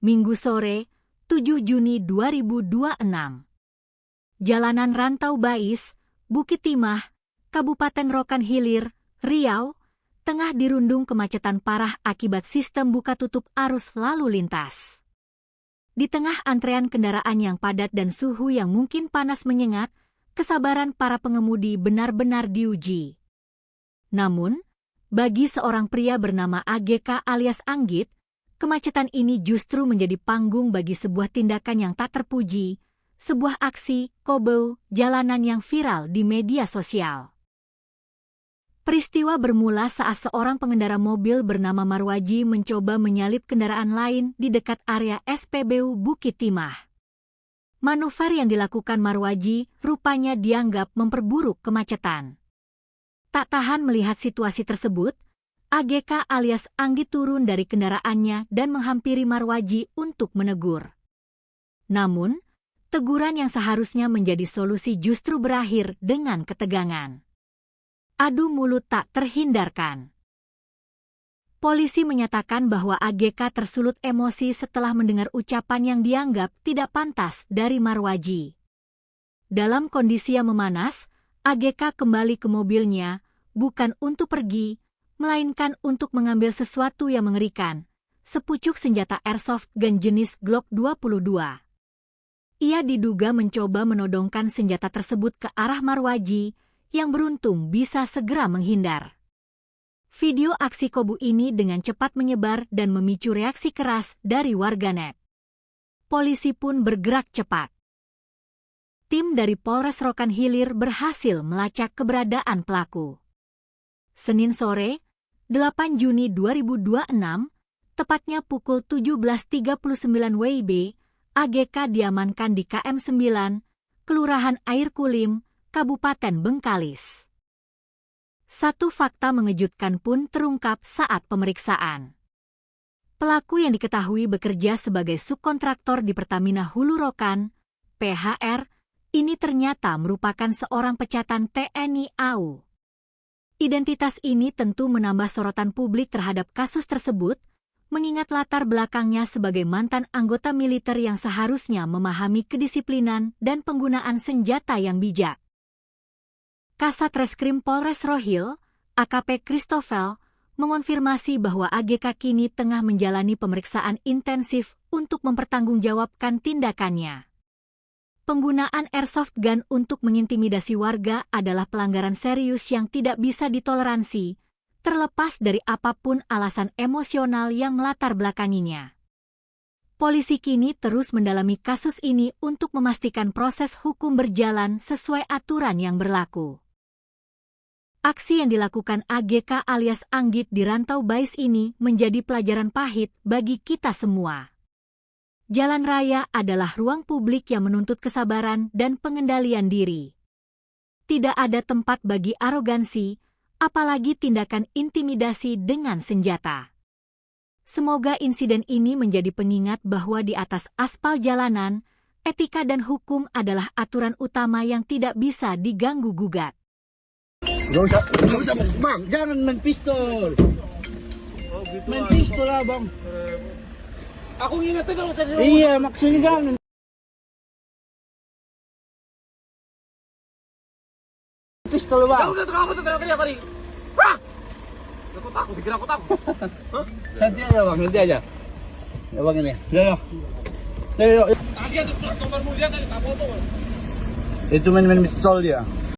Minggu sore, 7 Juni 2026. Jalanan Rantau Bais, Bukit Timah, Kabupaten Rokan Hilir, Riau, tengah dirundung kemacetan parah akibat sistem buka tutup arus lalu lintas. Di tengah antrean kendaraan yang padat dan suhu yang mungkin panas menyengat, kesabaran para pengemudi benar-benar diuji. Namun, bagi seorang pria bernama AGK alias Anggit, kemacetan ini justru menjadi panggung bagi sebuah tindakan yang tak terpuji, sebuah aksi kobau jalanan yang viral di media sosial. Peristiwa bermula saat seorang pengendara mobil bernama Marwaji mencoba menyalip kendaraan lain di dekat area SPBU Bukit Timah. Manuver yang dilakukan Marwaji rupanya dianggap memperburuk kemacetan. Tak tahan melihat situasi tersebut, AGK alias Anggit turun dari kendaraannya dan menghampiri Marwaji untuk menegur. Namun, teguran yang seharusnya menjadi solusi justru berakhir dengan ketegangan. Adu mulut tak terhindarkan. Polisi menyatakan bahwa AGK tersulut emosi setelah mendengar ucapan yang dianggap tidak pantas dari Marwaji. Dalam kondisi yang memanas, AGK kembali ke mobilnya, bukan untuk pergi, melainkan untuk mengambil sesuatu yang mengerikan, sepucuk senjata airsoft gun jenis Glock 22. Ia diduga mencoba menodongkan senjata tersebut ke arah Marwaji, yang beruntung bisa segera menghindar. Video aksi kobu ini dengan cepat menyebar dan memicu reaksi keras dari warganet. Polisi pun bergerak cepat. Tim dari Polres Rokan Hilir berhasil melacak keberadaan pelaku. Senin sore, 8 Juni 2026, tepatnya pukul 17.39 WIB, AGK diamankan di KM 9, Kelurahan Air Kulim, Kabupaten Bengkalis. Satu fakta mengejutkan pun terungkap saat pemeriksaan. Pelaku yang diketahui bekerja sebagai subkontraktor di Pertamina Hulu Rokan, PHR, ini ternyata merupakan seorang pecatan TNI AU. Identitas ini tentu menambah sorotan publik terhadap kasus tersebut, mengingat latar belakangnya sebagai mantan anggota militer yang seharusnya memahami kedisiplinan dan penggunaan senjata yang bijak. Kasat Reskrim Polres Rohil, AKP Christopher, mengonfirmasi bahwa AGK kini tengah menjalani pemeriksaan intensif untuk mempertanggungjawabkan tindakannya. Penggunaan airsoft gun untuk mengintimidasi warga adalah pelanggaran serius yang tidak bisa ditoleransi, terlepas dari apapun alasan emosional yang melatar belakanginya. Polisi kini terus mendalami kasus ini untuk memastikan proses hukum berjalan sesuai aturan yang berlaku. Aksi yang dilakukan AGK alias Anggit di Rantau Bais ini menjadi pelajaran pahit bagi kita semua. Jalan raya adalah ruang publik yang menuntut kesabaran dan pengendalian diri. Tidak ada tempat bagi arogansi, apalagi tindakan intimidasi dengan senjata. Semoga insiden ini menjadi pengingat bahwa di atas aspal jalanan, etika dan hukum adalah aturan utama yang tidak bisa diganggu-gugat. Gak usah bang, jangan main pistol. Main pistol lah bang. Aku ingatnya kalau saya Iya maksudnya jangan. Pistol bang. Ya udah kenapa teriak-teriak tadi? Hah? Aku takut, dikira aku takut. Hah? Nanti aja bang, nanti aja. Ya bang ini. Ya. Tadi ada plat nomor mulia tadi tak foto. Itu main pistol dia.